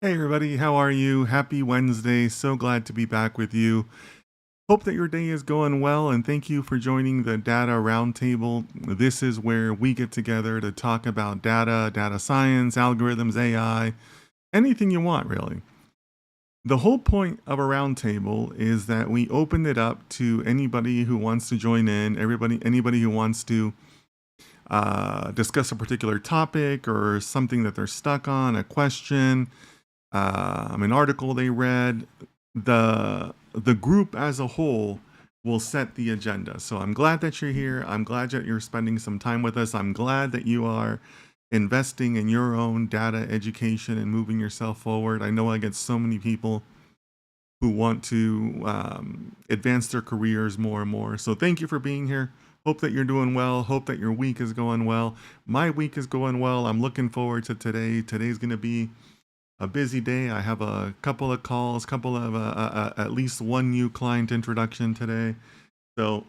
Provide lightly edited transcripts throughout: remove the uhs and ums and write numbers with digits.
Hey everybody, how are you? Happy Wednesday. So glad to be back with you. Hope that your day is going well and thank you for joining the Data Roundtable. This is where we get together to talk about data science, algorithms, AI, anything you want really. The whole point of a roundtable is that we open it up to anybody who wants to join in, anybody who wants to discuss a particular topic or something that they're stuck on, a question, an article they read. The group as a whole will set the agenda. So I'm glad that you're here. I'm glad that you're spending some time with us. I'm glad that you are investing in your own data education and moving yourself forward. I know I get so many people who want to advance their careers more and more. So thank you for being here. Hope that you're doing well. Hope that your week is going well. My week is going well. I'm looking forward to today. Today's going to be a busy day. I have a couple of calls, couple of at least one new client introduction today. So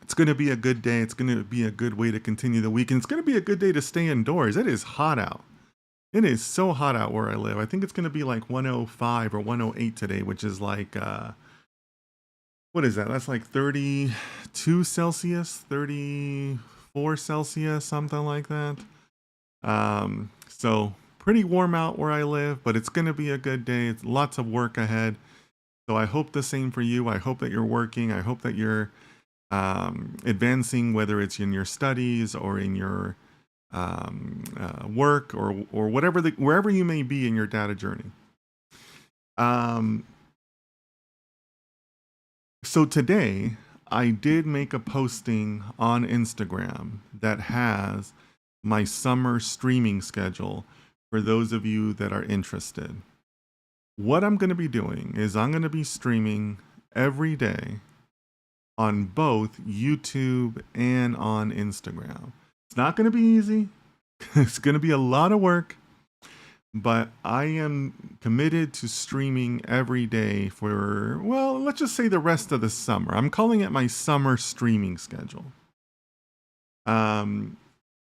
it's going to be a good day. It's going to be a good way to continue the week. And it's going to be a good day to stay indoors. It is hot out. It is so hot out where I live. I think it's going to be like 105 or 108 today, which is like, what is that? That's like 32 Celsius, 34 Celsius, something like that. So pretty warm out where I live, but it's going to be a good day. It's lots of work ahead. So I hope the same for you. I hope that you're working. I hope that you're advancing, whether it's in your studies or in your work or wherever you may be in your data journey. So today I did make a posting on Instagram that has my summer streaming schedule for those of you that are interested. What I'm going to be doing is I'm going to be streaming every day on both YouTube and on Instagram. It's not going to be easy. It's going to be a lot of work, but I am committed to streaming every day for, well, let's just say the rest of the summer. I'm calling it my summer streaming schedule.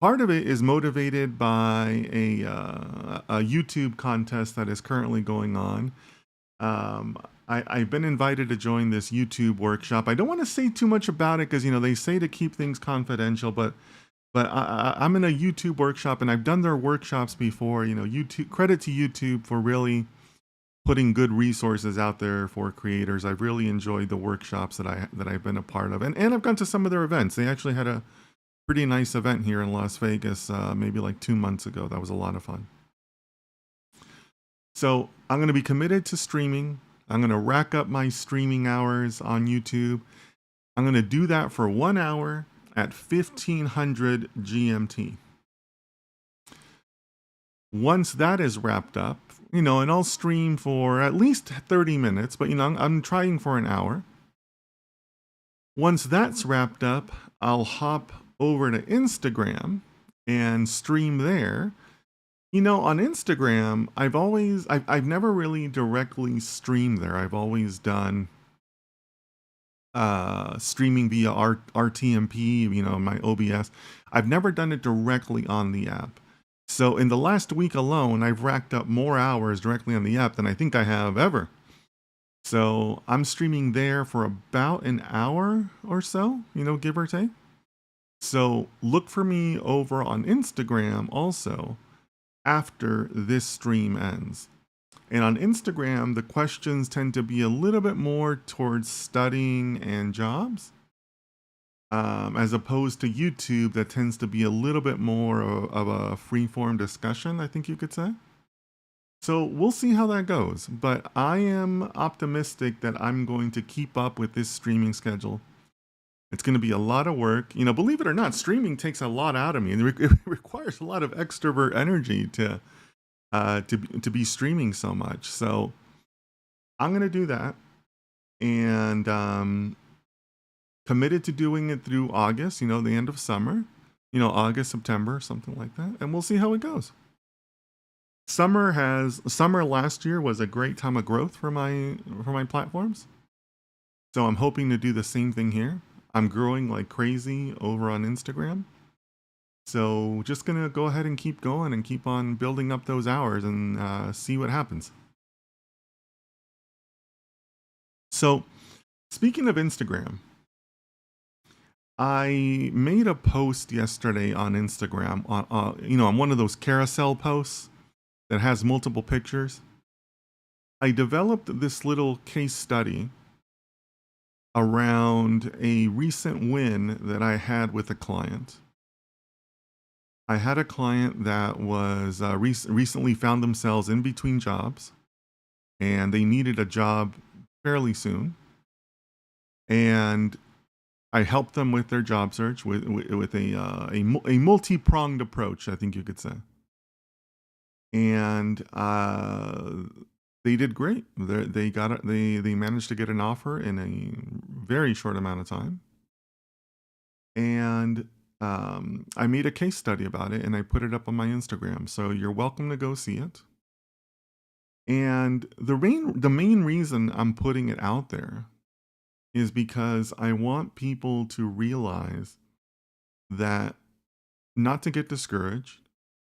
Part of it is motivated by a YouTube contest that is currently going on. I've been invited to join this YouTube workshop. I don't want to say too much about it because, they say to keep things confidential, but I'm in a YouTube workshop and I've done their workshops before. YouTube, credit to YouTube for really putting good resources out there for creators. I've really enjoyed the workshops that I've been a part of, and I've gone to some of their events. They actually had a pretty nice event here in Las Vegas, maybe like 2 months ago. That was a lot of fun. So I'm going to be committed to streaming. I'm going to rack up my streaming hours on YouTube. I'm going to do that for 1 hour at 1500 GMT. Once that is wrapped up, and I'll stream for at least 30 minutes, but I'm trying for an hour. Once that's wrapped up, I'll hop over to Instagram and stream there. On Instagram, I've never really directly streamed there. I've always done streaming via RTMP, my OBS. I've never done it directly on the app. So in the last week alone, I've racked up more hours directly on the app than I think I have ever. So I'm streaming there for about an hour or so, give or take. So look for me over on Instagram also after this stream ends. And on Instagram, the questions tend to be a little bit more towards studying and jobs, as opposed to YouTube that tends to be a little bit more of a free-form discussion, I think you could say. So we'll see how that goes. But I am optimistic that I'm going to keep up with this streaming schedule. It's going to be a lot of work. Believe it or not, streaming takes a lot out of me. It requires a lot of extrovert energy to be streaming so much. So I'm going to do that, and committed to doing it through August, the end of summer, August, September, something like that. And we'll see how it goes. Summer last year was a great time of growth for my platforms. So I'm hoping to do the same thing here. I'm growing like crazy over on Instagram. So just gonna go ahead and keep going and keep on building up those hours and see what happens. So speaking of Instagram, I made a post yesterday on Instagram on one of those carousel posts that has multiple pictures. I developed this little case study around a recent win that I had with a client. I had a client that was recently found themselves in between jobs, and they needed a job fairly soon. And I helped them with their job search with a multi-pronged approach, I think you could say. And they did great. They managed to get an offer in a very short amount of time. And I made a case study about it and I put it up on my Instagram. So you're welcome to go see it. And the main reason I'm putting it out there is because I want people to realize that not to get discouraged.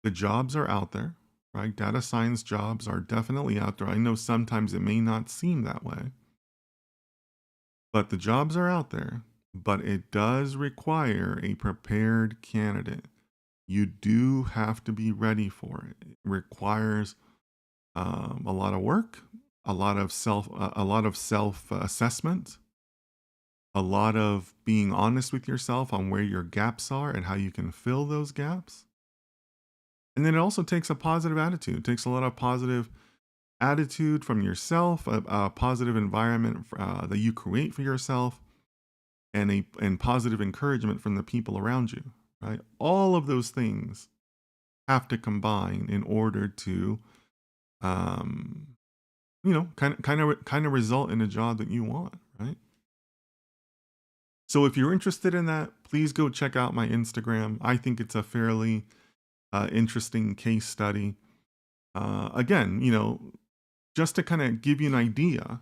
The jobs are out there, right? Data science jobs are definitely out there. I know sometimes it may not seem that way, but the jobs are out there. But it does require a prepared candidate. You do have to be ready for it. It requires a lot of work, a lot of self assessment, a lot of being honest with yourself on where your gaps are and how you can fill those gaps. And then it also takes a positive attitude. It takes a lot of positive attitude from yourself, a positive environment that you create for yourself, and positive encouragement from the people around you. Right? All of those things have to combine in order to, kind of result in a job that you want. Right? So if you're interested in that, please go check out my Instagram. I think it's a fairly interesting case study. Again, just to kind of give you an idea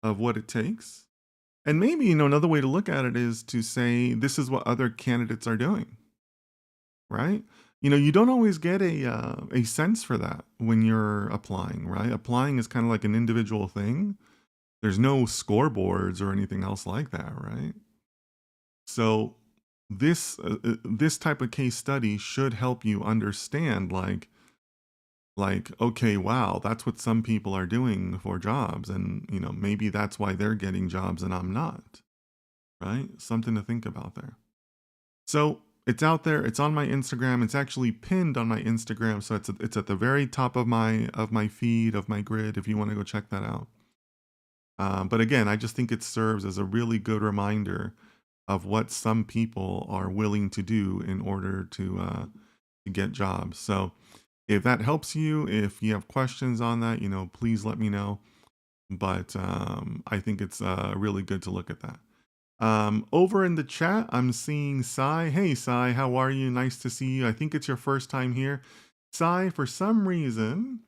of what it takes. And maybe, another way to look at it is to say, this is what other candidates are doing, right? You don't always get a sense for that when you're applying, right? Applying is kind of like an individual thing. There's no scoreboards or anything else like that, right? So this type of case study should help you understand, like, okay, wow, that's what some people are doing for jobs, and maybe that's why they're getting jobs and I'm not, right? Something to think about there. So it's out there. It's on my Instagram. It's actually pinned on my Instagram, so it's at the very top of my feed, of my grid, if you want to go check that out. But again, I just think it serves as a really good reminder of what some people are willing to do in order to get jobs. So if that helps you, if you have questions on that, please let me know. But I think it's really good to look at that. Over in the chat, I'm seeing Sai. Hey, Sai, how are you? Nice to see you. I think it's your first time here. Sai, for some reason,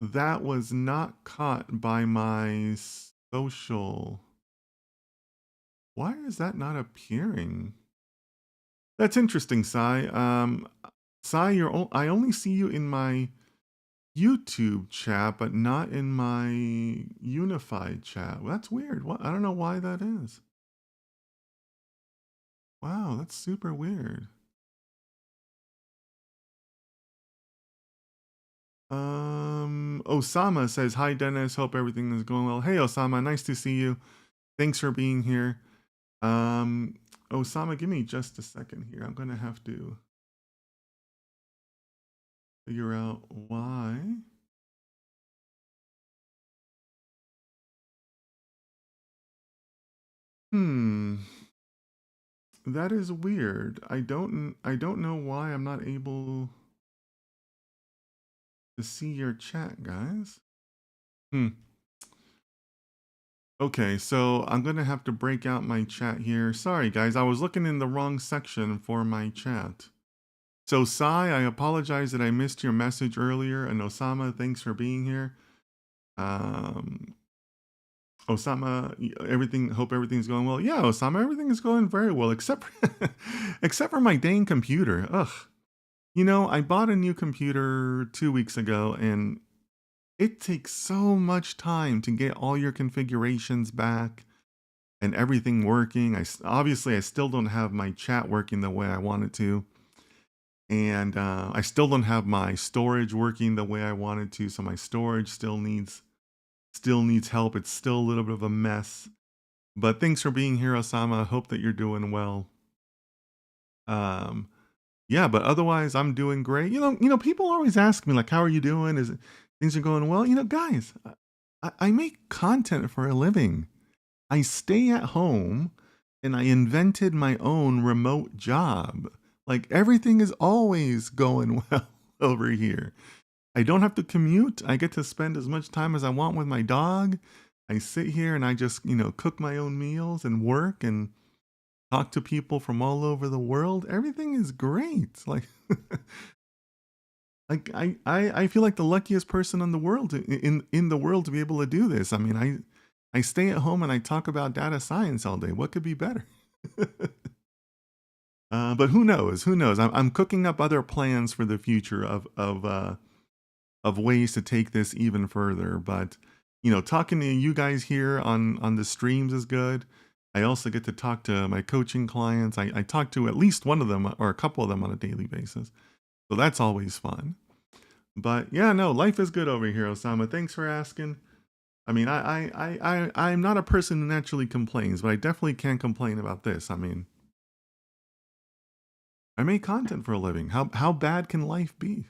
that was not caught by my social. Why is that not appearing? That's interesting, Sai. Sai, I only see you in my YouTube chat, but not in my unified chat. Well, that's weird. I don't know why that is. Wow, that's super weird. Osama says, hi, Dennis. Hope everything is going well. Hey, Osama. Nice to see you. Thanks for being here. Osama, give me just a second here. I'm going to have to figure out why. That is weird. I don't know why I'm not able to see your chat, guys. Okay, so I'm gonna have to break out my chat here. Sorry, guys, I was looking in the wrong section for my chat. So, Sai, I apologize that I missed your message earlier, and Osama, thanks for being here. Osama, everything. Hope everything's going well. Yeah, Osama, everything is going very well, except except for my dang computer. Ugh. I bought a new computer 2 weeks ago, and it takes so much time to get all your configurations back and everything working. Obviously I still don't have my chat working the way I want it to, and I still don't have my storage working the way I want it to. So my storage still needs help. It's still a little bit of a mess. But thanks for being here, Osama. I hope that you're doing well. Um, yeah, but otherwise I'm doing great. People always ask me like, "How are you doing? Things are going well?" Guys, I make content for a living. I stay at home and I invented my own remote job. Like everything is always going well over here. I don't have to commute. I get to spend as much time as I want with my dog. I sit here and I just, cook my own meals and work and talk to people from all over the world. Everything is great. Like I feel like the luckiest person in the world in the world to be able to do this. I mean, I stay at home and I talk about data science all day. What could be better? But who knows? Who knows? I'm cooking up other plans for the future of ways to take this even further. But talking to you guys here on the streams is good. I also get to talk to my coaching clients. I talk to at least one of them or a couple of them on a daily basis. So that's always fun. But yeah, no, life is good over here, Osama. Thanks for asking. I mean, I'm not a person who naturally complains, but I definitely can't complain about this. I mean, I make content for a living. How bad can life be?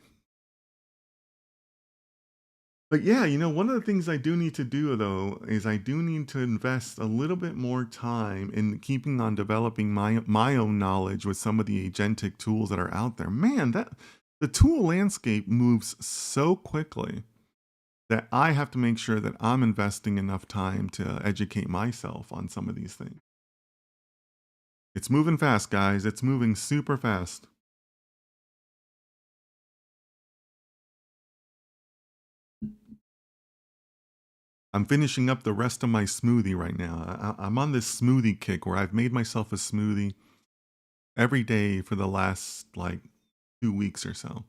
But yeah, one of the things I do need to do though is I do need to invest a little bit more time in keeping on developing my own knowledge with some of the agentic tools that are out there. Man, that the tool landscape moves so quickly that I have to make sure that I'm investing enough time to educate myself on some of these things. It's moving fast, guys. It's moving super fast. I'm finishing up the rest of my smoothie right now. I'm on this smoothie kick where I've made myself a smoothie every day for the last like 2 weeks or so.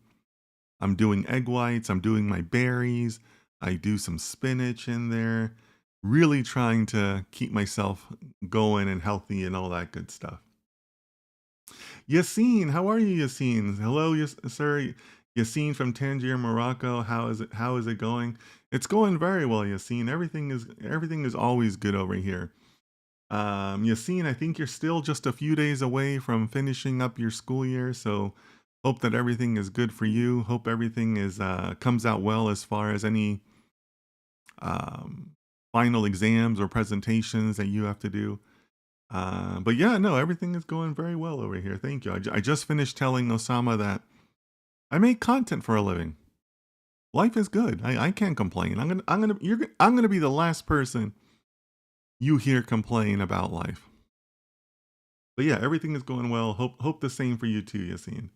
I'm doing egg whites, I'm doing my berries, I do some spinach in there, really trying to keep myself going and healthy and all that good stuff. Yassine, how are you, Yassine? Hello, sir. Yassine from Tangier, Morocco. How is it going? It's going very well, Yassine. Everything is always good over here. Yassine, I think you're still just a few days away from finishing up your school year, so hope that everything is good for you. Hope everything comes out well as far as any final exams or presentations that you have to do. But yeah, no, everything is going very well over here. Thank you. I just finished telling Osama that I make content for a living. Life is good. I can't complain. I'm gonna be the last person you hear complain about life. But yeah, everything is going well. Hope the same for you too, Yassine.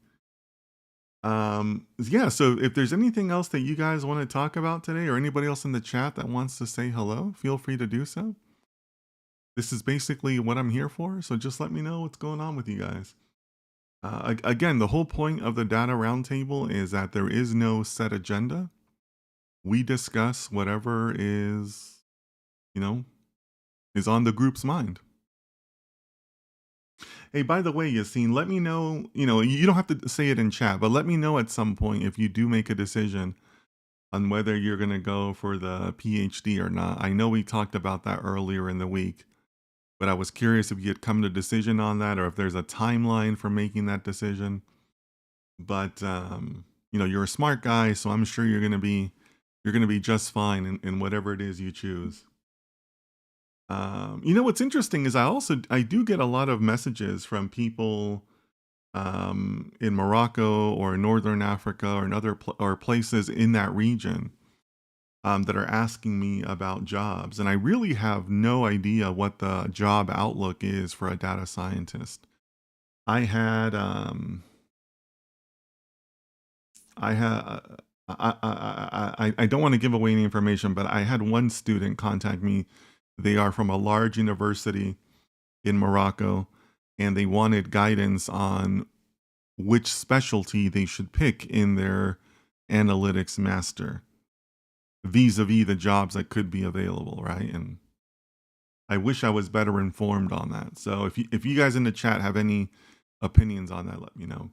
Yeah, so if there's anything else that you guys want to talk about today, or anybody else in the chat that wants to say hello, feel free to do so. This is basically what I'm here for, so just let me know what's going on with you guys. Again, the whole point of the data roundtable is that there is no set agenda. We discuss whatever is on the group's mind. Hey, by the way, Yassine, let me know, you don't have to say it in chat, but let me know at some point if you do make a decision on whether you're going to go for the PhD or not. I know we talked about that earlier in the week, but I was curious if you had come to a decision on that or if there's a timeline for making that decision. But, you're a smart guy, so I'm sure you're going to be just fine in whatever it is you choose. What's interesting is I do get a lot of messages from people in Morocco or Northern Africa or in other or places in that region that are asking me about jobs, and I really have no idea what the job outlook is for a data scientist. I had I don't want to give away any information, but I had one student contact me They are from a large university in Morocco, and they wanted guidance on which specialty they should pick in their analytics master vis-a-vis the jobs that could be available, right? And I wish I was better informed on that. So if you guys in the chat have any opinions on that, let me know.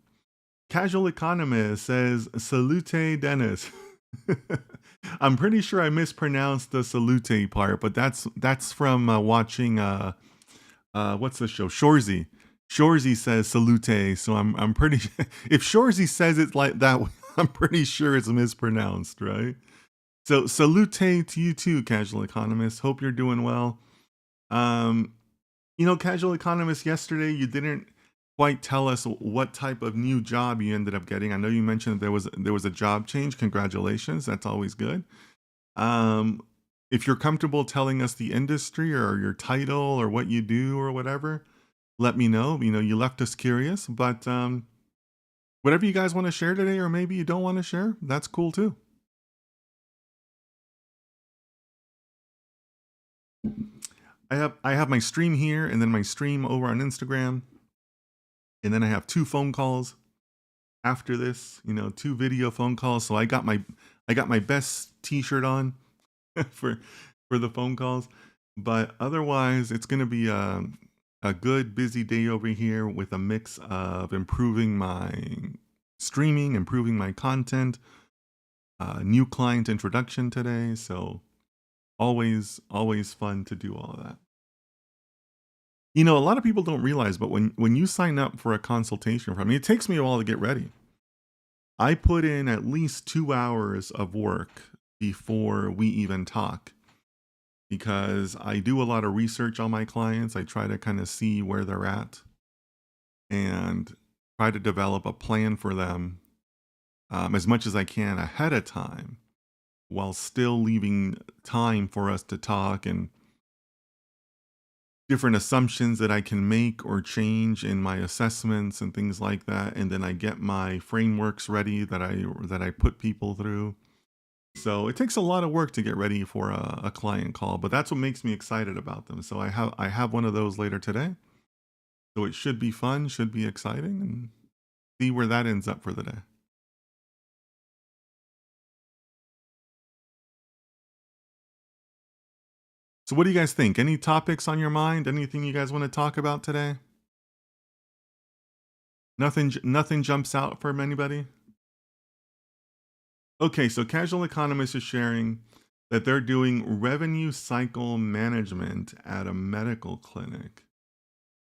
Casual Economist says, Salute Dennis. I'm pretty sure I mispronounced the salute part, but that's from watching what's the show? Shorzy. Shorzy says salute, so I'm pretty if Shorzy says it like that, I'm pretty sure it's mispronounced, right? So salute to you too, Casual Economist. Hope you're doing well. Casual Economist, yesterday you didn't quite tell us what type of new job you ended up getting. I know you mentioned there was a job change. Congratulations. That's always good. If you're comfortable telling us the industry or your title or what you do or whatever, let me know. You left us curious, but whatever you guys want to share today, or maybe you don't want to share, that's cool too. I have my stream here and then my stream over on Instagram. And then I have 2 phone calls after this, 2 video phone calls. So I got my best t-shirt on for the phone calls. But otherwise, it's going to be a good busy day over here with a mix of improving my streaming, improving my content, new client introduction today. So always fun to do all of that. A lot of people don't realize, but when you sign up for a consultation from me, it takes me a while to get ready. I put in at least 2 hours of work before we even talk, because I do a lot of research on my clients. I try to kind of see where they're at and try to develop a plan for them as much as I can ahead of time, while still leaving time for us to talk and different assumptions that I can make or change in my assessments and things like that. And then I get my frameworks ready that I put people through. So it takes a lot of work to get ready for a client call, but that's what makes me excited about them. So I have one of those later today. So it should be fun, should be exciting, and see where that ends up for the day. So what do you guys think? Any topics on your mind? Anything you guys want to talk about today? Nothing jumps out from anybody? Okay, so Casual Economist is sharing that they're doing revenue cycle management at a medical clinic.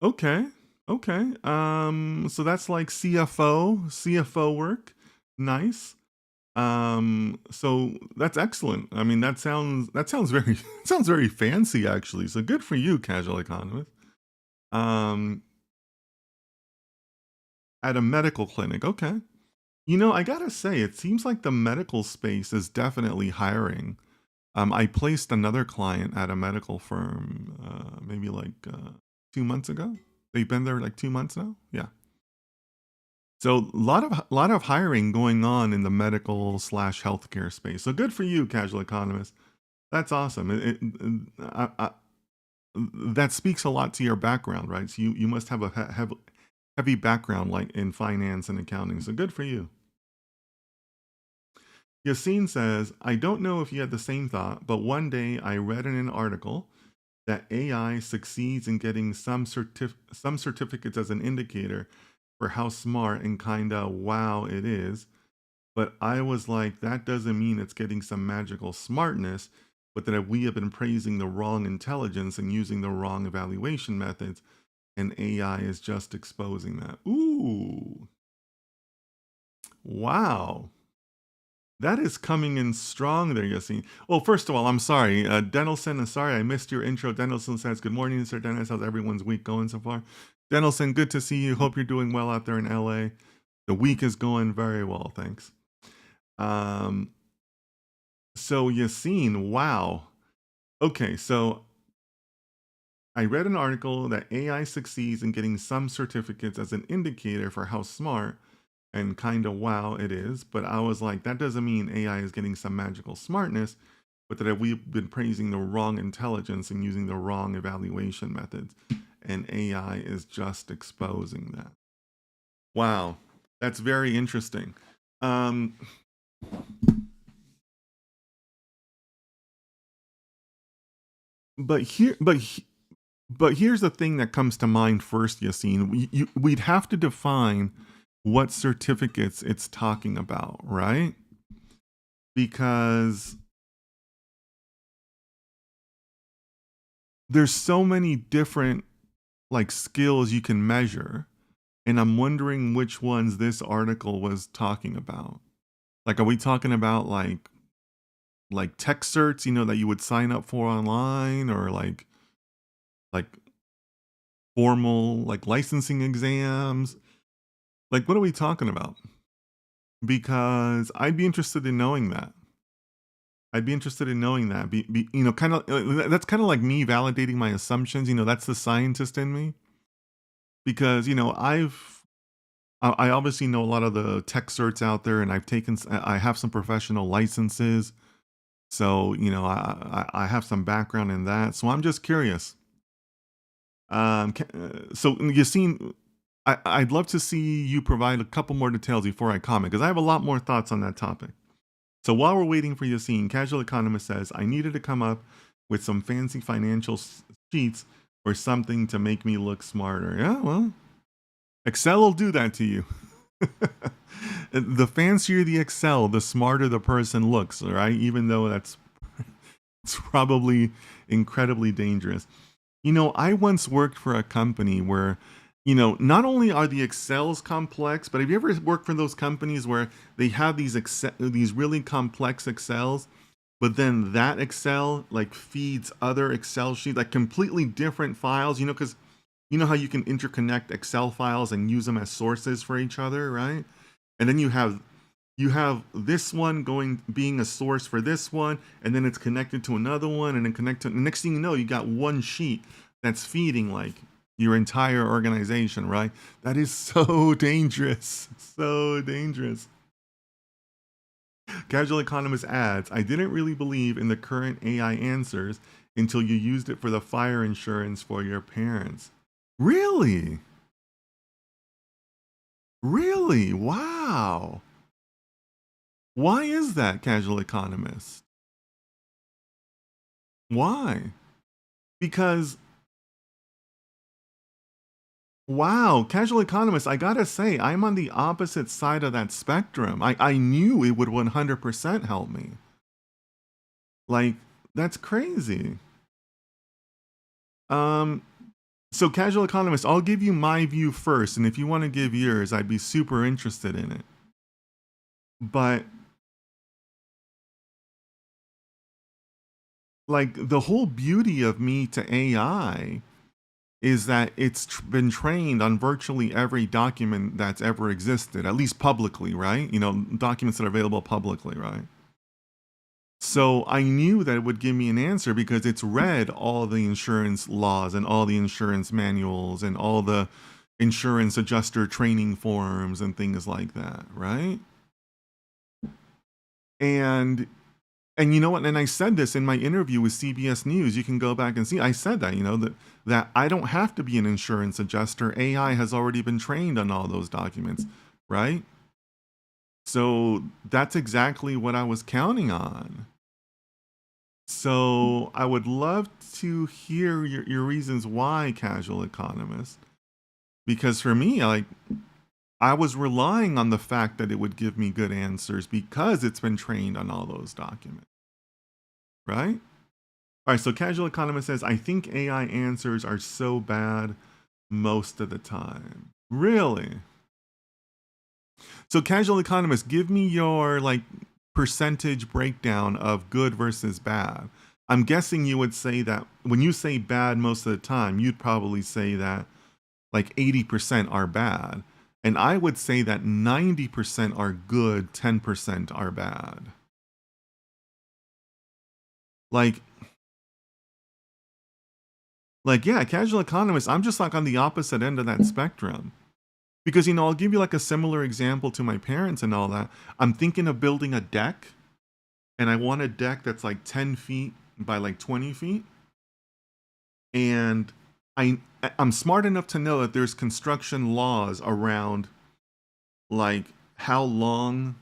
Okay. So that's like CFO work. Nice. So that's excellent. I mean, that sounds very sounds very fancy actually. So good for you, Casual Economist. At a medical clinic. Okay. I gotta say, it seems like the medical space is definitely hiring. I placed another client at a medical firm maybe like 2 months ago. They've been there like 2 months now. Yeah. So a lot of hiring going on in the medical / healthcare space. So good for you, Casual Economist. That's awesome. That speaks a lot to your background, right? So you must have a heavy background like in finance and accounting. So good for you. Yassine says, I don't know if you had the same thought, but one day I read in an article that AI succeeds in getting some certificates as an indicator for how smart and kinda wow it is. But I was like, that doesn't mean it's getting some magical smartness, but that we have been praising the wrong intelligence and using the wrong evaluation methods, and AI is just exposing that. Ooh. Wow. That is coming in strong there, Yassine. Well, first of all, I'm sorry. Denelson, I'm sorry I missed your intro. Denelson says, good morning, Sir Dennis. How's everyone's week going so far? Denelson, good to see you. Hope you're doing well out there in LA. The week is going very well, thanks. So Yassine, wow. Okay, so I read an article that AI succeeds in getting some certificates as an indicator for how smart and kind of wow it is, but I was like, that doesn't mean AI is getting some magical smartness, but that we've been praising the wrong intelligence and using the wrong evaluation methods. And AI is just exposing that. Wow, that's very interesting. Um, but here, but here's the thing that comes to mind first, Yassine. We'd have to define what certificates it's talking about, right? Because there's so many different like skills you can measure, and I'm wondering which ones this article was talking about. Like, are we talking about like tech certs, that you would sign up for online, or like formal like licensing exams? Like, what are we talking about? Because I'd be interested in knowing that. I'd be interested in knowing that. Kind of that's kind of like me validating my assumptions. That's the scientist in me. Because I obviously know a lot of the tech certs out there, and I have some professional licenses. So I have some background in that. So I'm just curious. So Yassine, I'd love to see you provide a couple more details before I comment, because I have a lot more thoughts on that topic. So while we're waiting for Yassine, Casual Economist says, I needed to come up with some fancy financial sheets or something to make me look smarter. Yeah, well, Excel will do that to you. The fancier the Excel, the smarter the person looks, right? Even though it's probably incredibly dangerous. I once worked for a company where, not only are the Excels complex, but have you ever worked for those companies where they have these really complex Excels, but then that Excel like feeds other Excel sheets, like completely different files, because how you can interconnect Excel files and use them as sources for each other, right? And then you have this one being a source for this one, and then it's connected to another one, and then the next thing you know, you got one sheet that's feeding like your entire organization, right? That is so dangerous. So dangerous. Casual Economist adds, I didn't really believe in the current AI answers until you used it for the fire insurance for your parents. Really? Really? Wow. Why is that, Casual Economist? Why? Because, wow, Casual Economist, I gotta say, I'm on the opposite side of that spectrum. I knew it would 100% help me. Like, that's crazy. Um, so Casual Economist, I'll give you my view first, and if you want to give yours, I'd be super interested in it. But like the whole beauty of me to AI is that it's been trained on virtually every document that's ever existed, at least publicly, right? Documents that are available publicly, right? So I knew that it would give me an answer because it's read all the insurance laws and all the insurance manuals and all the insurance adjuster training forms and things like that, right? And you know what? And I said this in my interview with CBS News. You can go back and see. I said that, that I don't have to be an insurance adjuster. AI has already been trained on all those documents, right? So that's exactly what I was counting on. So I would love to hear your reasons why, Casual Economist. Because for me, I was relying on the fact that it would give me good answers because it's been trained on all those documents. Right? All right, so Casual Economist says, I think AI answers are so bad most of the time. Really? So Casual Economist, give me your percentage breakdown of good versus bad. I'm guessing you would say that when you say bad most of the time, you'd probably say that 80% are bad. And I would say that 90% are good, 10% are bad. Yeah, Casual Economist, I'm just on the opposite end of that spectrum. Because, I'll give you a similar example to my parents and all that. I'm thinking of building a deck, and I want a deck that's like 10 feet by like 20 feet. And I'm smart enough to know that there's construction laws around like how long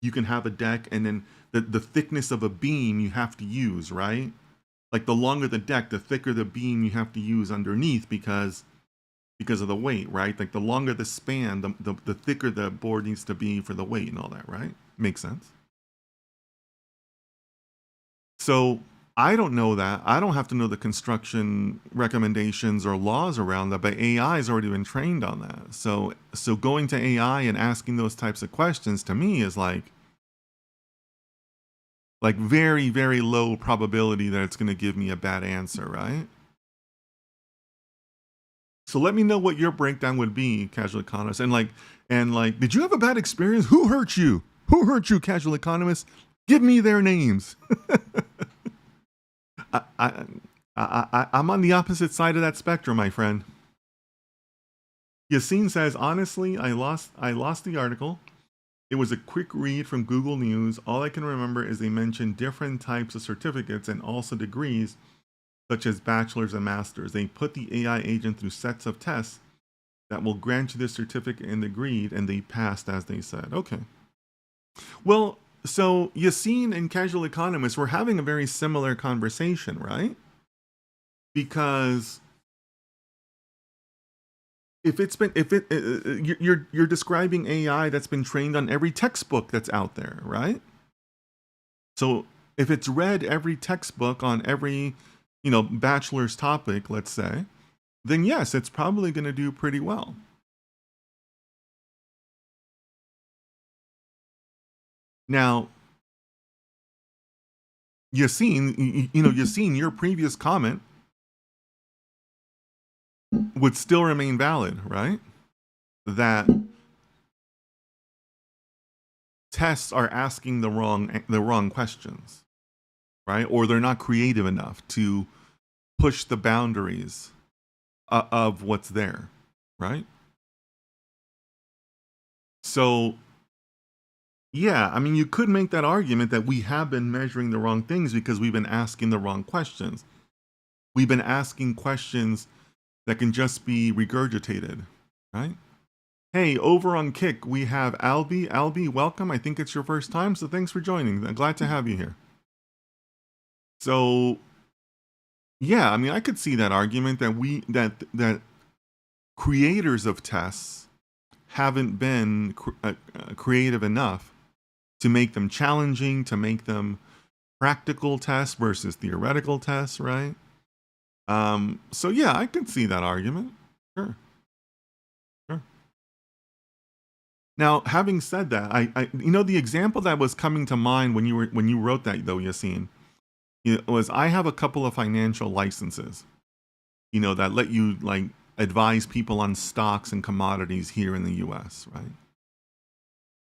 you can have a deck, and then the thickness of a beam you have to use, right? Like the longer the deck, the thicker the beam you have to use underneath because of the weight, right? Like the longer the span, the thicker the board needs to be for the weight and all that, right? Makes sense. So I don't know that. I don't have to know the construction recommendations or laws around that, but AI has already been trained on that. So going to AI and asking those types of questions to me is like very, very low probability that it's going to give me a bad answer, right? So let me know what your breakdown would be, casual economist. And did you have a bad experience? Who hurt you? Who hurt you, casual economist? Give me their names. I'm on the opposite side of that spectrum, my friend. Yassine says, honestly, I lost the article. It was a quick read from Google News. All I can remember is they mentioned different types of certificates and also degrees, such as bachelor's and master's. They put the AI agent through sets of tests that will grant you the certificate and degree, and they passed, as they said. Okay. Well, so Yassine and casual economists were having a very similar conversation, right? Because you're describing AI that's been trained on every textbook that's out there, right? So if it's read every textbook on every, bachelor's topic, let's say, then yes, it's probably going to do pretty well. Now, Yassine, your previous comment would still remain valid, right? That tests are asking the wrong questions, right? Or they're not creative enough to push the boundaries of what's there, right? So, yeah, I mean, you could make that argument that we have been measuring the wrong things because we've been asking the wrong questions. We've been asking questions that can just be regurgitated, right? Hey, over on Kick, we have Albie. Albie, welcome. I think it's your first time, so thanks for joining. I'm glad to have you here. So, yeah, I mean, I could see that argument that that creators of tests haven't been creative enough to make them challenging, to make them practical tests versus theoretical tests, right? So yeah, I can see that argument. Sure. Now, having said that, I the example that was coming to mind when you wrote that though, Yassine, was I have a couple of financial licenses, that let you like advise people on stocks and commodities here in the U.S., right?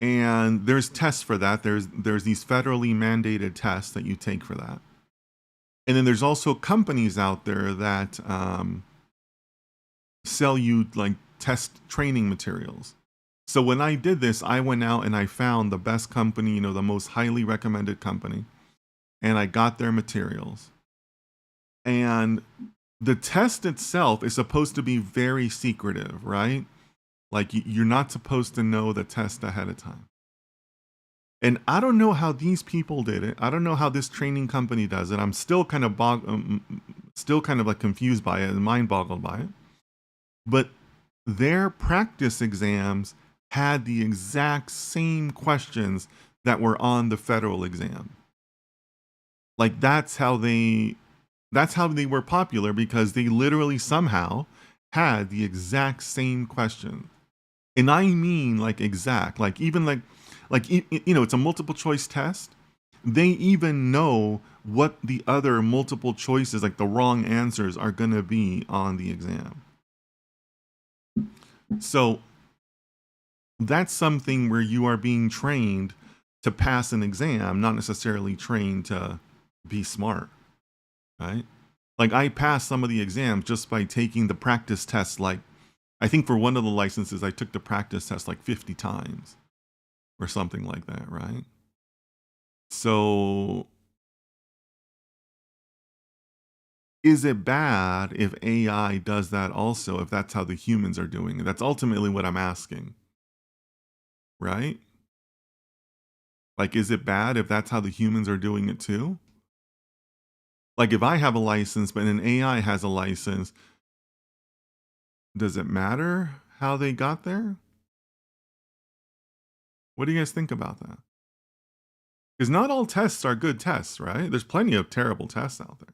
And there's tests for that. There's these federally mandated tests that you take for that. And then there's also companies out there that sell you like test training materials. So when I did this, I went out and I found the best company, the most highly recommended company, and I got their materials. And the test itself is supposed to be very secretive, right? Like you're not supposed to know the test ahead of time. And I don't know how these people did it. I don't know how this training company does it. I'm still kind of like confused by it and mind boggled by it. But their practice exams had the exact same questions that were on the federal exam. Like that's how they were popular, because they literally somehow had the exact same question. And I mean like exact, like even like it's a multiple choice test. They even know what the other multiple choices, like the wrong answers, are going to be on the exam. So that's something where you are being trained to pass an exam, not necessarily trained to be smart, right? Like I passed some of the exams just by taking the practice tests. Like I think for one of the licenses, I took the practice test like 50 times or something like that, right? So is it bad if AI does that also, if that's how the humans are doing it? That's ultimately what I'm asking, right? Like, is it bad if that's how the humans are doing it too? Like, if I have a license, but an AI has a license, does it matter how they got there? What do you guys think about that? Because not all tests are good tests, right? There's plenty of terrible tests out there.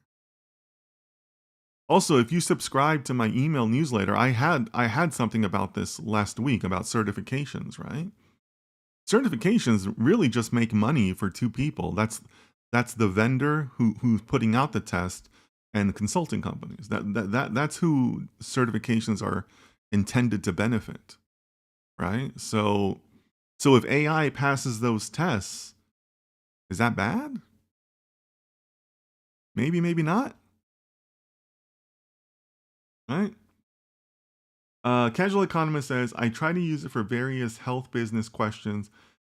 Also, if you subscribe to my email newsletter, I had something about this last week about certifications, right? Certifications really just make money for two people. That's the vendor who's putting out the test and consulting companies. That's who certifications are intended to benefit, right? So if AI passes those tests, is that bad? Maybe, maybe not, right? Casual Economist says, I try to use it for various health business questions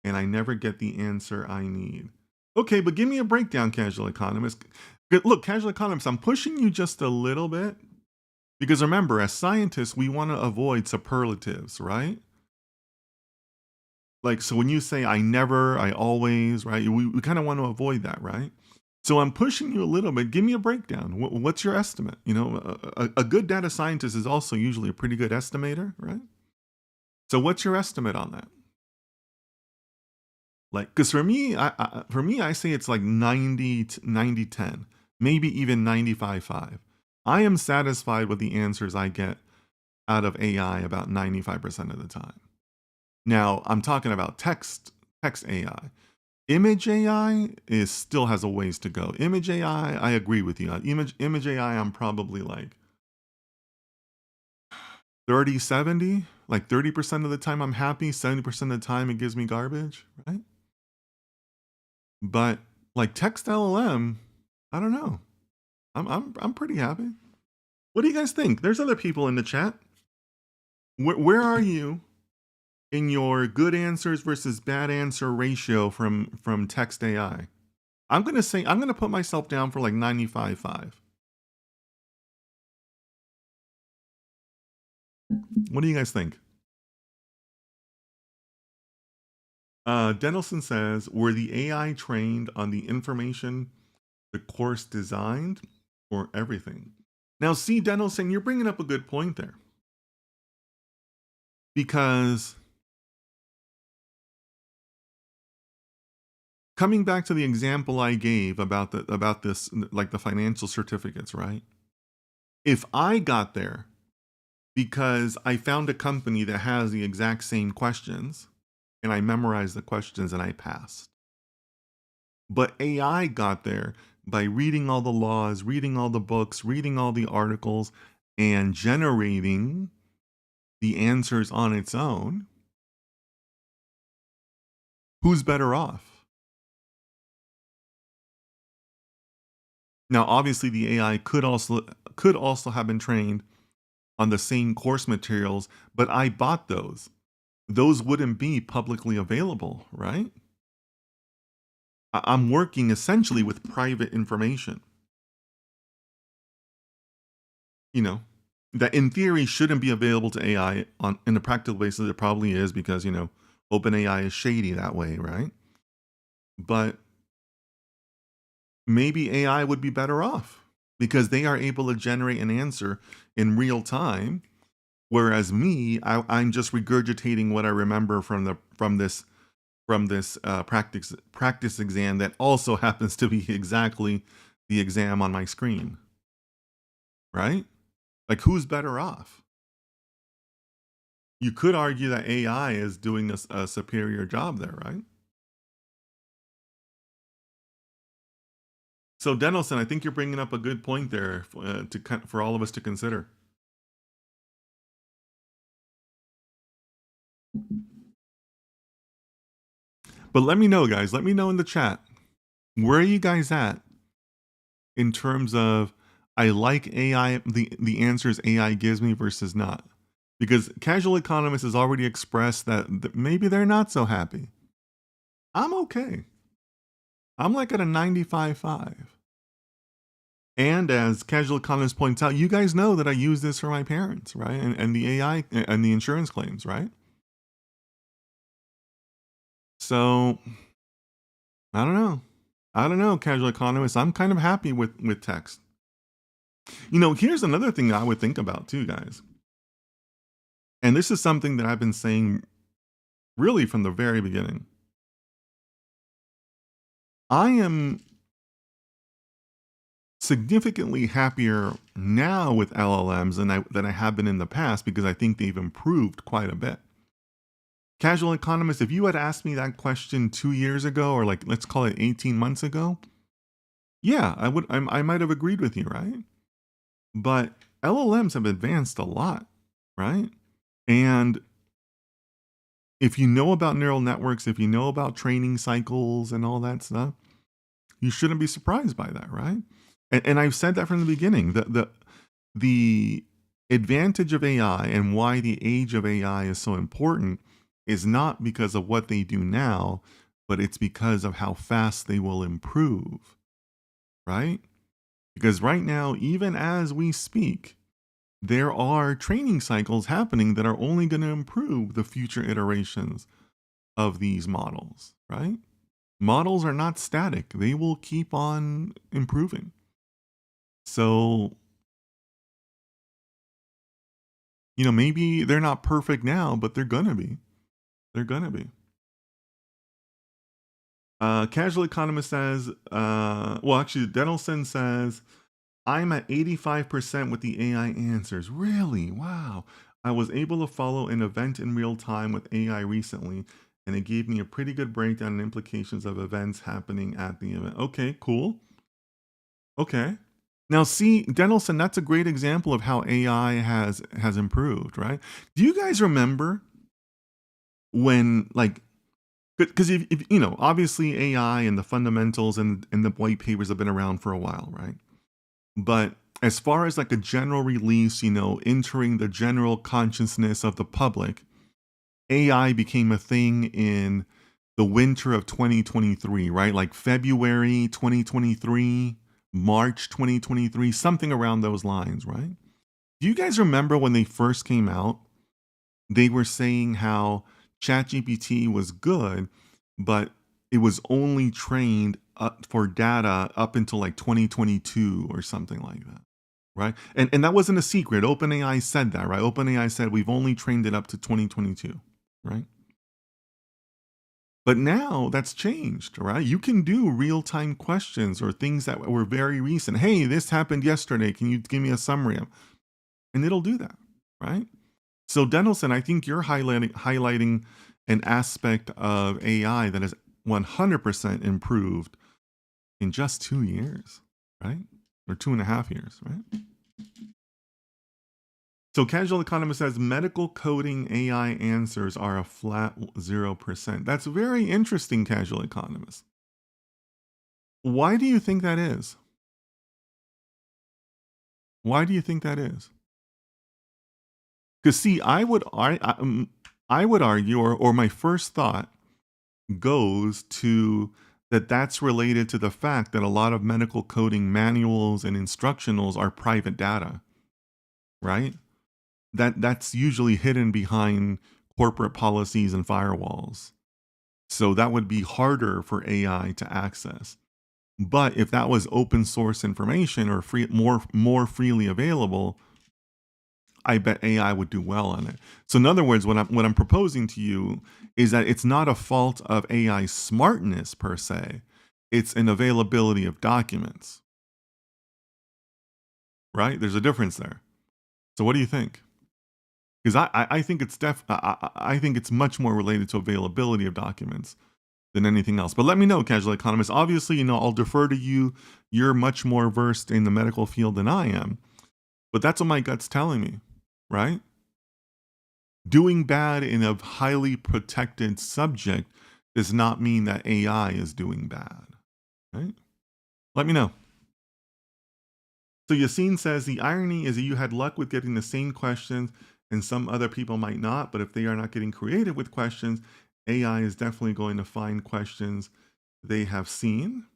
and I never get the answer I need. Okay, but give me a breakdown, Casual Economist. Look, Casual Economist, I'm pushing you just a little bit because remember, as scientists, we want to avoid superlatives, right? Like, so when you say I never, I always, right? We kind of want to avoid that, right? So I'm pushing you a little bit. Give me a breakdown. What's your estimate? You know, a good data scientist is also usually a pretty good estimator, right? So what's your estimate on that? Like, because for me, I say it's like 90 10, maybe even 95 5. I am satisfied with the answers I get out of AI about 95% of the time. Now, I'm talking about text AI. Image AI is still has a ways to go. Image AI, I agree with you. Image AI, I'm probably like 30 70. Like 30% of the time I'm happy, 70% of the time it gives me garbage, right? But like text LLM, I don't know. I'm pretty happy. What do you guys think? There's other people in the chat. Where are you in your good answers versus bad answer ratio from text AI? I'm gonna put myself down for like 95 5. What do you guys think? Denelson says, were the AI trained on the information the course designed or everything? Now, see, Denelson, you're bringing up a good point there. Because coming back to the example I gave about this, like the financial certificates, right? If I got there because I found a company that has the exact same questions and I memorized the questions and I passed. But AI got there by reading all the laws, reading all the books, reading all the articles, and generating the answers on its own. Who's better off? Now, obviously, the AI could also have been trained on the same course materials, but I bought those. Those wouldn't be publicly available, right? I'm working essentially with private information. You know, that in theory shouldn't be available to AI on in a practical basis. It probably is because, OpenAI is shady that way, right? But maybe AI would be better off because they are able to generate an answer in real time, whereas me, I'm just regurgitating what I remember from this practice exam that also happens to be exactly the exam on my screen, right? Like, who's better off? You could argue that AI is doing a superior job there, right? So, Denelson, I think you're bringing up a good point there for all of us to consider. But let me know, guys. Let me know in the chat. Where are you guys at in terms of I like AI, the answers AI gives me versus not? Because Casual Economist has already expressed that maybe they're not so happy. I'm okay. I'm like at a 95.5. And as Casual Economist points out, you guys know that I use this for my parents, right? And the AI and the insurance claims, right? So I don't know. I don't know, Casual Economist. I'm kind of happy with text. Here's another thing I would think about too, guys. And this is something that I've been saying really from the very beginning. I am significantly happier now with LLMs than I have been in the past because I think they've improved quite a bit. Casual Economist, if you had asked me that question 2 years ago, or like let's call it 18 months ago, yeah, I might have agreed with you, right? But LLMs have advanced a lot, right? And if you know about neural networks, if you know about training cycles and all that stuff, you shouldn't be surprised by that, right? And I've said that from the beginning. The advantage of AI and why the age of AI is so important is not because of what they do now, but it's because of how fast they will improve, right? Because right now, even as we speak, there are training cycles happening that are only going to improve the future iterations of these models, right? Models are not static, they will keep on improving. So, maybe they're not perfect now, but they're going to be. They're going to be. Casual Economist says, well, actually, Denelson says, I'm at 85% with the AI answers. Really? Wow. I was able to follow an event in real time with AI recently, and it gave me a pretty good breakdown and implications of events happening at the event. Okay, cool. Okay. Now, see, Denelson, that's a great example of how AI has improved, right? Do you guys remember when, like, because if obviously AI and the fundamentals and the white papers have been around for a while, right? But as far as like a general release, entering the general consciousness of the public, AI became a thing in the winter of 2023, right? Like February 2023, March 2023, something around those lines, right? Do you guys remember when they first came out? They were saying how ChatGPT was good, but it was only trained for data up until like 2022 or something like that, right? And that wasn't a secret. OpenAI said that, right? OpenAI said we've only trained it up to 2022, right? But now that's changed, right? You can do real-time questions or things that were very recent. Hey, this happened yesterday. Can you give me a summary of? And it'll do that, right? So Denelson, I think you're highlighting an aspect of AI that has 100% improved in just 2 years, right? Or 2.5 years, right? So Casual Economist says medical coding AI answers are a flat 0%. That's very interesting, Casual Economist. Why do you think that is? Why do you think that is? Because see, I would argue, or my first thought goes to that's related to the fact that a lot of medical coding manuals and instructionals are private data, right? That's usually hidden behind corporate policies and firewalls. So that would be harder for AI to access. But if that was open source information or more freely available, I bet AI would do well on it. So in other words, what I'm proposing to you is that it's not a fault of AI smartness per se. It's an availability of documents. Right? There's a difference there. So what do you think? Because I think I think it's much more related to availability of documents than anything else. But let me know, Casual Economist. Obviously, I'll defer to you. You're much more versed in the medical field than I am. But that's what my gut's telling me, right? Doing bad in a highly protected subject does not mean that AI is doing bad, right? Let me know. So Yassine says, the irony is that you had luck with getting the same questions and some other people might not, but if they are not getting creative with questions, AI is definitely going to find questions they have seen.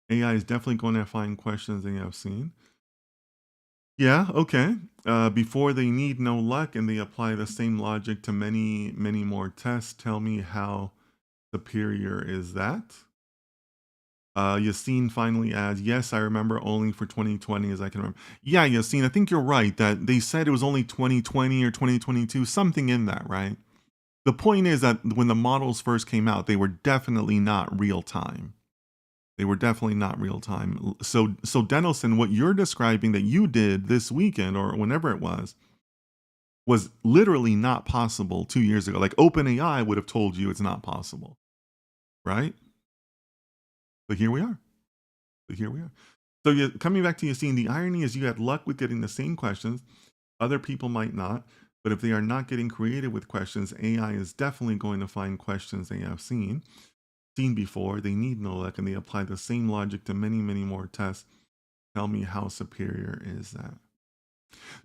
AI is definitely going to find questions they have seen. Yeah, okay. Before they need no luck and they apply the same logic to many, many more tests. Tell me how superior is that? Yassine finally adds, yes, I remember only for 2020 as I can remember. Yeah, Yassine, I think you're right that they said it was only 2020 or 2022, something in that, right? The point is that when the models first came out, they were definitely not real time. They were definitely not real time. So Denelson, what you're describing that you did this weekend or whenever it was literally not possible 2 years ago. Like OpenAI would have told you it's not possible, right? But here we are. But here we are. So coming back to you seeing the irony is you had luck with getting the same questions. Other people might not. But if they are not getting creative with questions, AI is definitely going to find questions they have seen before. They need no luck and they apply the same logic to many, many more tests. Tell me how superior is that?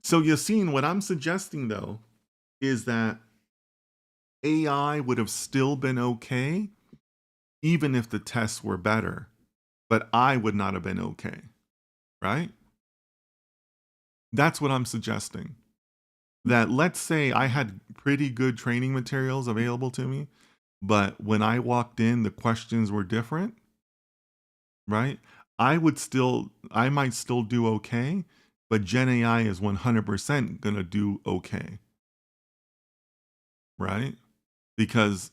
So Yassine, what I'm suggesting though is that AI would have still been okay even if the tests were better, but I would not have been okay, right? That's what I'm suggesting. That let's say I had pretty good training materials available to me, but when I walked in, the questions were different, right? I might still do okay, but Gen AI is 100% gonna do okay, right? Because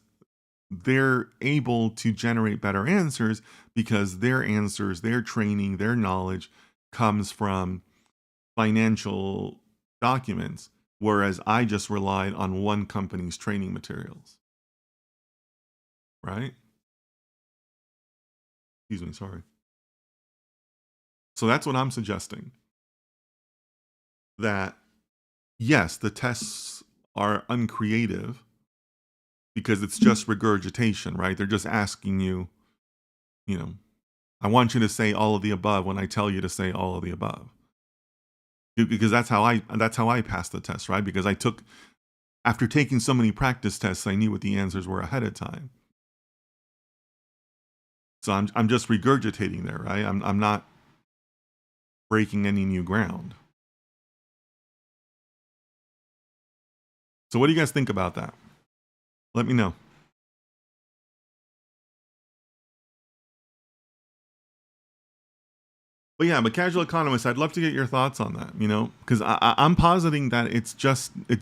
they're able to generate better answers because their answers, their training, their knowledge comes from financial documents, whereas I just relied on one company's training materials, right? Excuse me, sorry. So that's what I'm suggesting. That yes, the tests are uncreative because it's just regurgitation, right? They're just asking you, you know, I want you to say all of the above when I tell you to say all of the above. Because that's how I passed the test, right? Because after taking so many practice tests, I knew what the answers were ahead of time. So I'm just regurgitating there, right? I'm not breaking any new ground. So what do you guys think about that? Let me know. But yeah, but casual economist, I'd love to get your thoughts on that. Because I'm positing that it's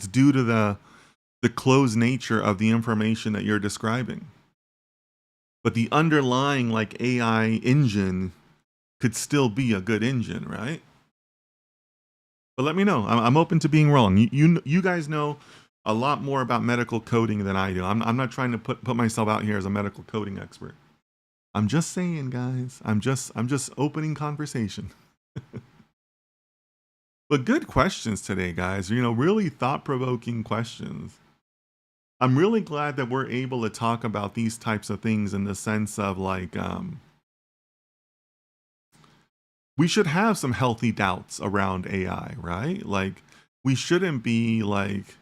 due to the closed nature of the information that you're describing. But the underlying like AI engine could still be a good engine, right? But let me know. I'm open to being wrong. You guys know a lot more about medical coding than I do. I'm not trying to put myself out here as a medical coding expert. I'm just saying, guys. I'm just opening conversation. But good questions today, guys. Really thought-provoking questions. I'm really glad that we're able to talk about these types of things in the sense of like we should have some healthy doubts around AI, right? Like we shouldn't be like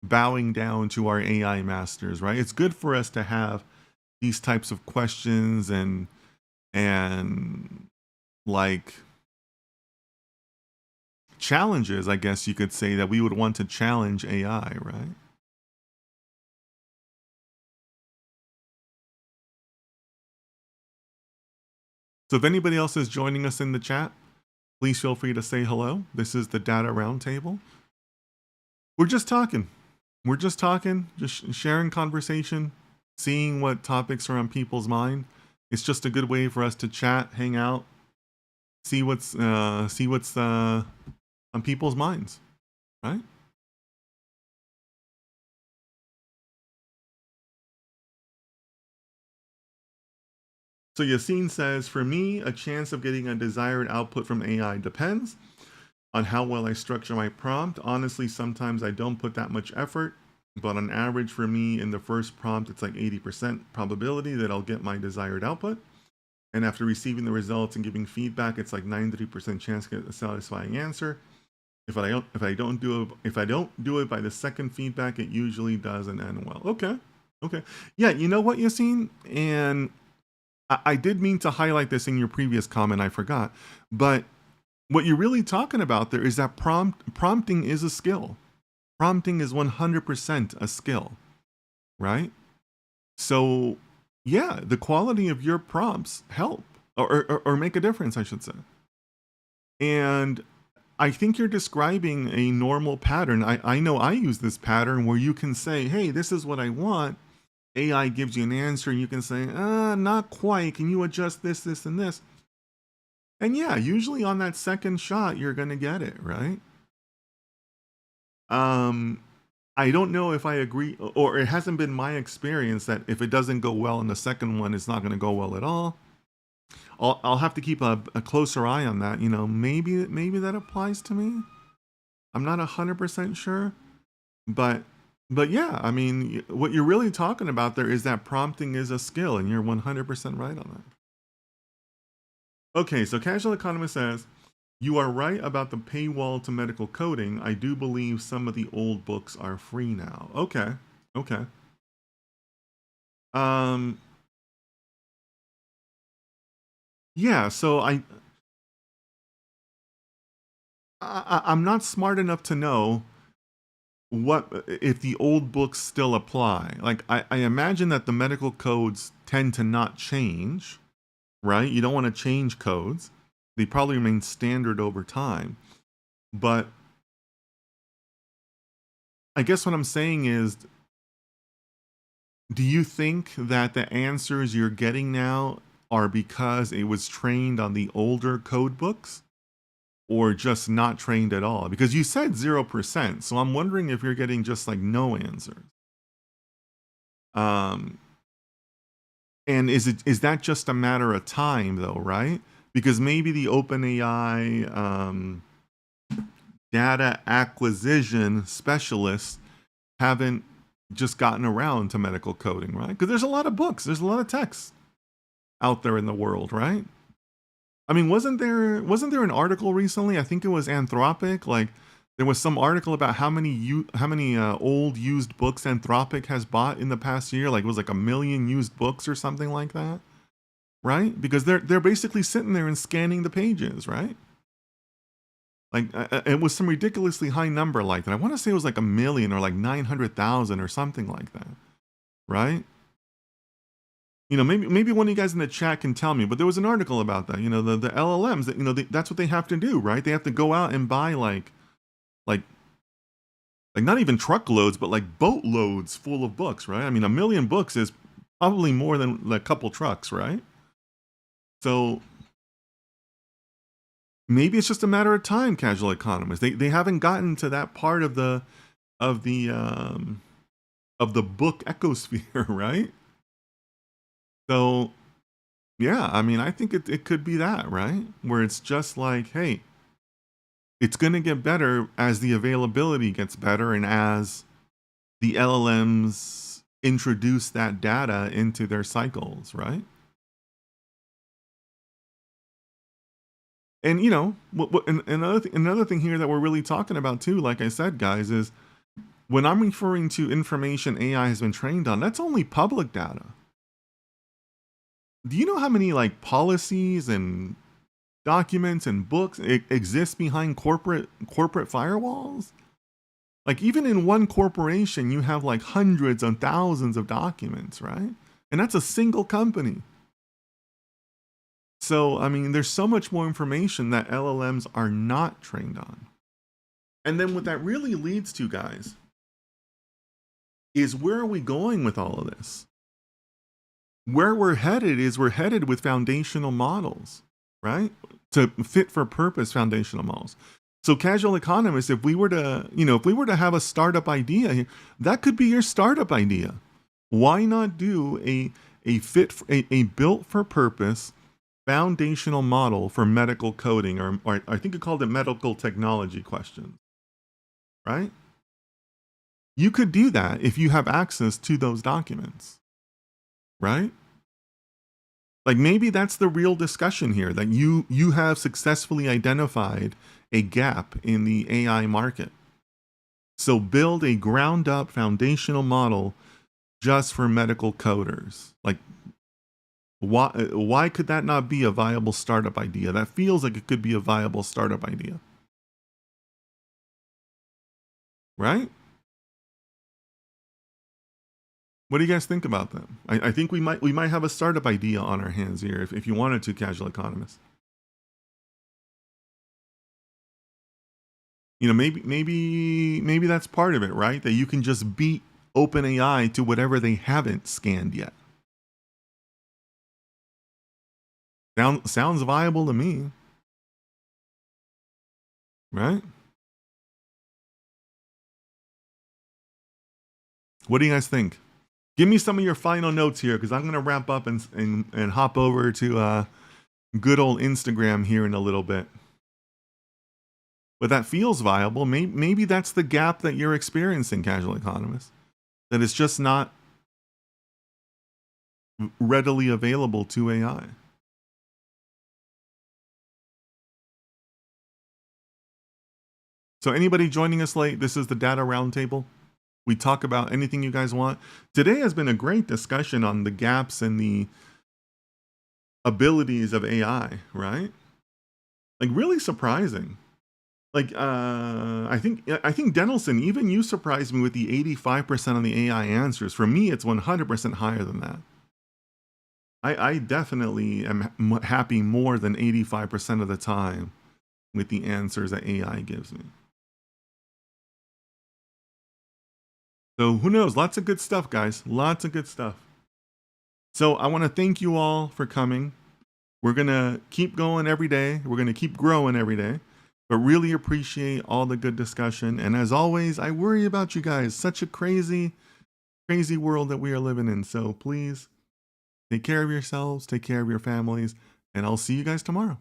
bowing down to our AI masters, right? It's good for us to have these types of questions and like challenges, I guess you could say, that we would want to challenge AI, right? So if anybody else is joining us in the chat, please feel free to say hello. This is the Data Roundtable. We're just talking. We're just talking, just sharing conversation, seeing what topics are on people's mind. It's just a good way for us to chat, hang out, see what's on people's minds, right? So Yassine says, for me, a chance of getting a desired output from AI depends on how well I structure my prompt. Honestly, sometimes I don't put that much effort, but on average for me in the first prompt, it's like 80% probability that I'll get my desired output. And after receiving the results and giving feedback, it's like 93% chance to get a satisfying answer. If I don't do it by the second feedback, it usually doesn't end well. Okay. Okay. Yeah, you know what, Yassine? And I did mean to highlight this in your previous comment, I forgot. But what you're really talking about there is that prompting is a skill. Prompting is 100% a skill, right? So, yeah, the quality of your prompts help or make a difference, I should say. And I think you're describing a normal pattern. I know I use this pattern where you can say, hey, this is what I want. AI gives you an answer, and you can say, not quite. Can you adjust this, this, and this? And yeah, usually on that second shot, you're going to get it, right? I don't know if I agree, or it hasn't been my experience that if it doesn't go well in the second one, it's not going to go well at all. I'll have to keep a closer eye on that. You know, maybe that applies to me. I'm not 100% sure, but yeah, I mean, what you're really talking about there is that prompting is a skill, and you're 100% right on that. Okay, so Casual Economist says, you are right about the paywall to medical coding. I do believe some of the old books are free now. Okay, okay. Um, yeah, so I'm not smart enough to know what if the old books still apply. Like I imagine that the medical codes tend to not change, right? You don't want to change codes. They probably remain standard over time. But I guess what I'm saying is, do you think that the answers you're getting now are because it was trained on the older code books or just not trained at all? Because you said 0%. So I'm wondering if you're getting just like no answers. Um, and is that just a matter of time though, right? Because maybe the OpenAI data acquisition specialists haven't just gotten around to medical coding, right? Because there's a lot of books, there's a lot of texts out there in the world, right? I mean, wasn't there an article recently? I think it was Anthropic. Like, there was some article about how many old used books Anthropic has bought in the past year. Like, it was like 1 million used books or something like that, right? Because they're basically sitting there and scanning the pages, right? Like, it was some ridiculously high number like that. I want to say it was like 1 million or like 900,000 or something like that, right? You know, maybe one of you guys in the chat can tell me, but there was an article about that. You know, the LLMs that, you know, that's what they have to do, right? They have to go out and buy like not even truckloads, but like boatloads full of books, right? I mean, 1 million books is probably more than a couple trucks, right? So maybe it's just a matter of time, Casual Economists. They haven't gotten to that part of the of the um of the book ecosphere, right? So yeah, I mean, I think it could be that, right? Where it's just like, hey, it's going to get better as the availability gets better and as the LLMs introduce that data into their cycles, right? And you know, another thing here that we're really talking about too, like I said, guys, is when I'm referring to information AI has been trained on, that's only public data. Do you know how many like policies and documents and books exist behind corporate firewalls? Like even in one corporation, you have like hundreds and thousands of documents, right? And that's a single company. So, I mean, there's so much more information that LLMs are not trained on. And then what that really leads to, guys, is where are we going with all of this? Where we're headed is we're headed with foundational models, right? To fit for purpose foundational models. So Casual Economists, if we were to have a startup idea, that could be your startup idea. Why not do a built for purpose foundational model for medical coding, or I think you called it medical technology questions, right? You could do that if you have access to those documents, right? Like maybe that's the real discussion here, that you have successfully identified a gap in the AI market. So build a ground up foundational model just for medical coders. Like why could that not be a viable startup idea? That feels like it could be a viable startup idea. Right? What do you guys think about that? I think we might have a startup idea on our hands here if you wanted to, casual economists. You know, maybe that's part of it, right? That you can just beat OpenAI to whatever they haven't scanned yet. Sounds viable to me, right? What do you guys think? Give me some of your final notes here, because I'm going to wrap up and hop over to good old Instagram here in a little bit. But that feels viable. Maybe that's the gap that you're experiencing, casual economists. That it's just not readily available to AI. So anybody joining us late, this is the Data Roundtable. We talk about anything you guys want. Today has been a great discussion on the gaps and the abilities of AI, right? Like really surprising. Like I think Denelson, even you surprised me with the 85% on the AI answers. For me, it's 100% higher than that. I definitely am happy more than 85% of the time with the answers that AI gives me. So who knows? Lots of good stuff, guys. Lots of good stuff. So I want to thank you all for coming. We're going to keep going every day. We're going to keep growing every day. But really appreciate all the good discussion. And as always, I worry about you guys. Such a crazy, crazy world that we are living in. So please take care of yourselves, take care of your families, and I'll see you guys tomorrow.